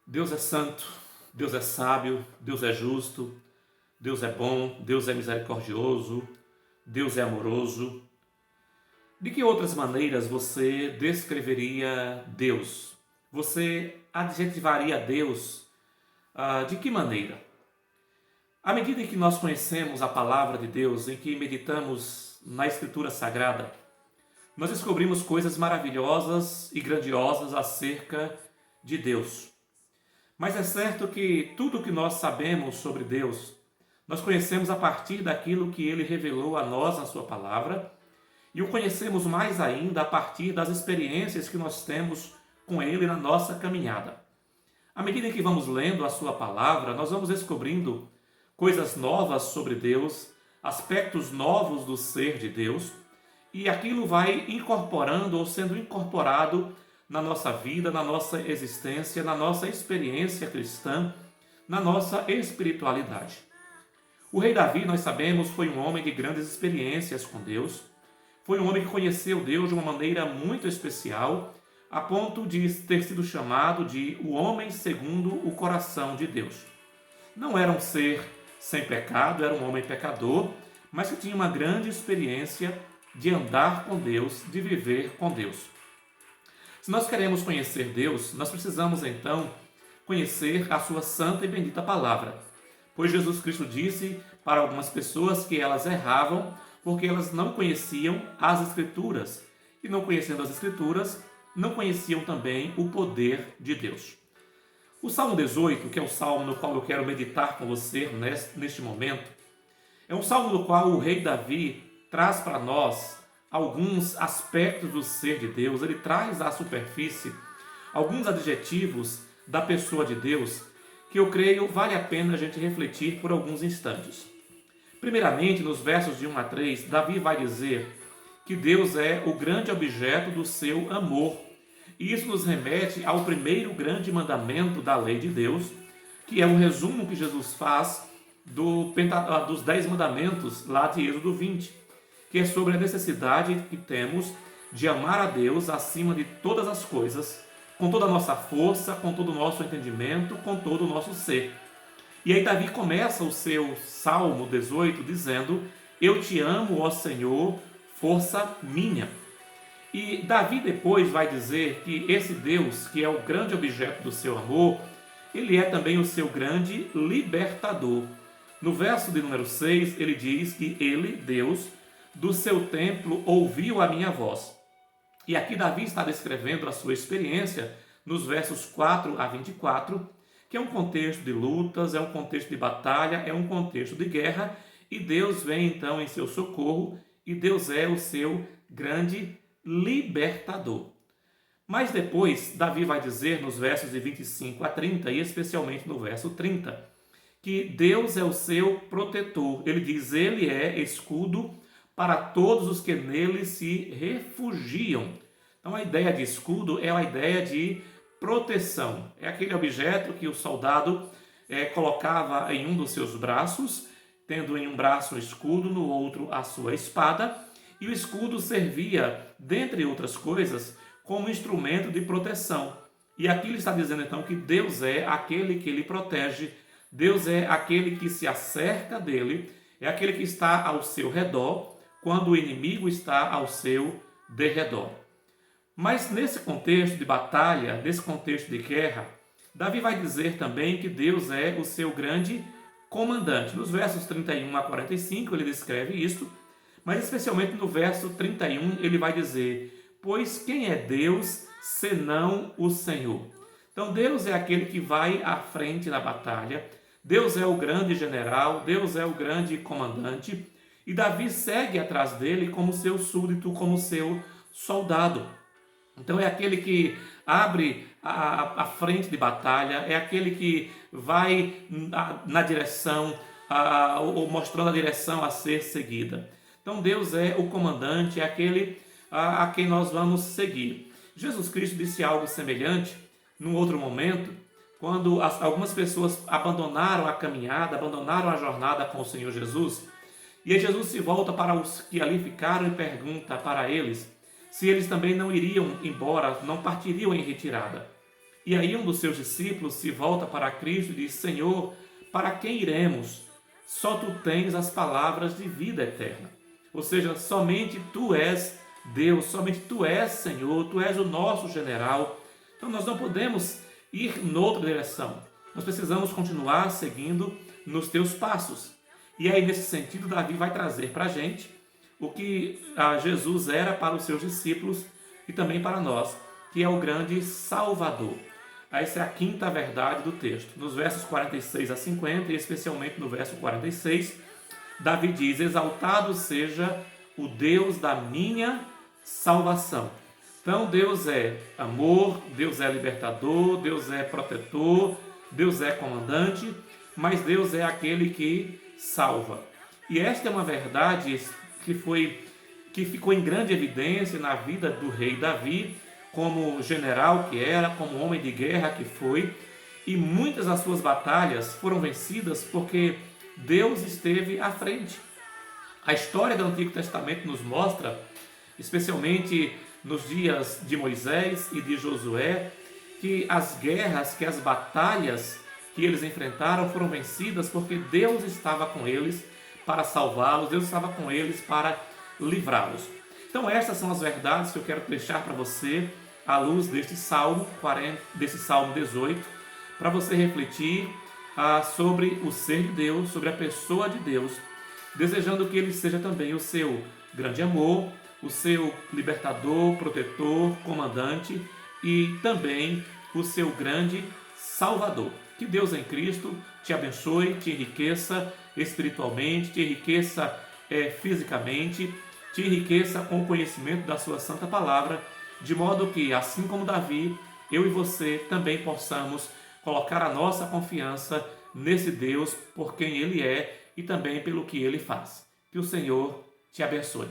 Deus é santo, Deus é sábio, Deus é justo, Deus é bom, Deus é misericordioso, Deus é amoroso. De que outras maneiras você descreveria Deus? Você adjetivaria Deus, de que maneira? À medida em que nós conhecemos a palavra de Deus, em que meditamos na Escritura Sagrada, nós descobrimos coisas maravilhosas e grandiosas acerca de Deus. Mas é certo que tudo o que nós sabemos sobre Deus, nós conhecemos a partir daquilo que Ele revelou a nós na Sua palavra e o conhecemos mais ainda a partir das experiências que nós temos com Ele na nossa caminhada. À medida que vamos lendo a Sua palavra, nós vamos descobrindo coisas novas sobre Deus, aspectos novos do ser de Deus, e aquilo vai incorporando ou sendo incorporado na nossa vida, na nossa existência, na nossa experiência cristã, na nossa espiritualidade. O rei Davi, nós sabemos, foi um homem de grandes experiências com Deus, foi um homem que conheceu Deus de uma maneira muito especial, a ponto de ter sido chamado de o homem segundo o coração de Deus. Não era um ser sem pecado, era um homem pecador, mas que tinha uma grande experiência de andar com Deus, de viver com Deus. Se nós queremos conhecer Deus, nós precisamos então conhecer a sua santa e bendita palavra. Pois Jesus Cristo disse para algumas pessoas que elas erravam porque elas não conheciam as Escrituras. E não conhecendo as Escrituras, não conheciam também o poder de Deus. O Salmo 18, que é o salmo no qual eu quero meditar com você neste momento, é um salmo no qual o rei Davi traz para nós alguns aspectos do ser de Deus, ele traz à superfície alguns adjetivos da pessoa de Deus que eu creio vale a pena a gente refletir por alguns instantes. Primeiramente, nos versos de 1 a 3, Davi vai dizer que Deus é o grande objeto do seu amor. E isso nos remete ao primeiro grande mandamento da lei de Deus, que é o resumo que Jesus faz dos 10 mandamentos lá de Êxodo 20, que é sobre a necessidade que temos de amar a Deus acima de todas as coisas, com toda a nossa força, com todo o nosso entendimento, com todo o nosso ser. E aí Davi começa o seu Salmo 18 dizendo: eu te amo, ó Senhor, força minha. E Davi depois vai dizer que esse Deus, que é o grande objeto do seu amor, ele é também o seu grande libertador. No verso de número 6, ele diz que ele, Deus, do seu templo ouviu a minha voz. E aqui Davi está descrevendo a sua experiência nos versos 4 a 24, que é um contexto de lutas, é um contexto de batalha, é um contexto de guerra, e Deus vem então em seu socorro, e Deus é o seu grande libertador. Mas depois, Davi vai dizer nos versos de 25 a 30, e especialmente no verso 30, que Deus é o seu protetor. Ele diz: ele é escudo para todos os que nele se refugiam. Então a ideia de escudo é a ideia de proteção. É aquele objeto que o soldado colocava em um dos seus braços, tendo em um braço o escudo, no outro a sua espada, e o escudo servia, dentre outras coisas, como instrumento de proteção. E aqui ele está dizendo então que Deus é aquele que lhe protege, Deus é aquele que se acerca dele, é aquele que está ao seu redor, quando o inimigo está ao seu derredor. Mas nesse contexto de batalha, nesse contexto de guerra, Davi vai dizer também que Deus é o seu grande comandante. Nos versos 31 a 45 ele descreve isso, mas especialmente no verso 31 ele vai dizer: pois quem é Deus senão o Senhor? Então Deus é aquele que vai à frente na batalha, Deus é o grande general, Deus é o grande comandante, e Davi segue atrás dele como seu súdito, como seu soldado. Então é aquele que abre a frente de batalha, é aquele que vai na direção, ou mostrando a direção a ser seguida. Então Deus é o comandante, é aquele a quem nós vamos seguir. Jesus Cristo disse algo semelhante num outro momento, quando algumas pessoas abandonaram a caminhada, abandonaram a jornada com o Senhor Jesus. E aí Jesus se volta para os que ali ficaram e pergunta para eles se eles também não iriam embora, não partiriam em retirada. E aí um dos seus discípulos se volta para Cristo e diz: Senhor, para quem iremos? Só tu tens as palavras de vida eterna. Ou seja, somente tu és Deus, somente tu és Senhor, tu és o nosso general. Então nós não podemos ir noutra direção. Nós precisamos continuar seguindo nos teus passos. E aí, nesse sentido, Davi vai trazer para a gente o que Jesus era para os seus discípulos e também para nós, que é o grande Salvador. Essa é a quinta verdade do texto. Nos versos 46 a 50, e especialmente no verso 46, Davi diz: exaltado seja o Deus da minha salvação. Então Deus é amor, Deus é libertador, Deus é protetor, Deus é comandante, mas Deus é aquele que salva. E esta é uma verdade que ficou em grande evidência na vida do rei Davi, como general que era, como homem de guerra que foi, e muitas das suas batalhas foram vencidas porque Deus esteve à frente. A história do Antigo Testamento nos mostra, especialmente nos dias de Moisés e de Josué, que as guerras, que as batalhas que eles enfrentaram foram vencidas porque Deus estava com eles para salvá-los, Deus estava com eles para livrá-los. Então estas são as verdades que eu quero deixar para você à luz deste Salmo 18, para você refletir sobre o ser de Deus, sobre a pessoa de Deus, desejando que Ele seja também o seu grande amor, o seu libertador, protetor, comandante e também o seu grande Salvador. Que Deus em Cristo te abençoe, te enriqueça espiritualmente, te enriqueça fisicamente, te enriqueça com o conhecimento da sua santa palavra, de modo que, assim como Davi, eu e você também possamos colocar a nossa confiança nesse Deus por quem Ele é e também pelo que Ele faz. Que o Senhor te abençoe.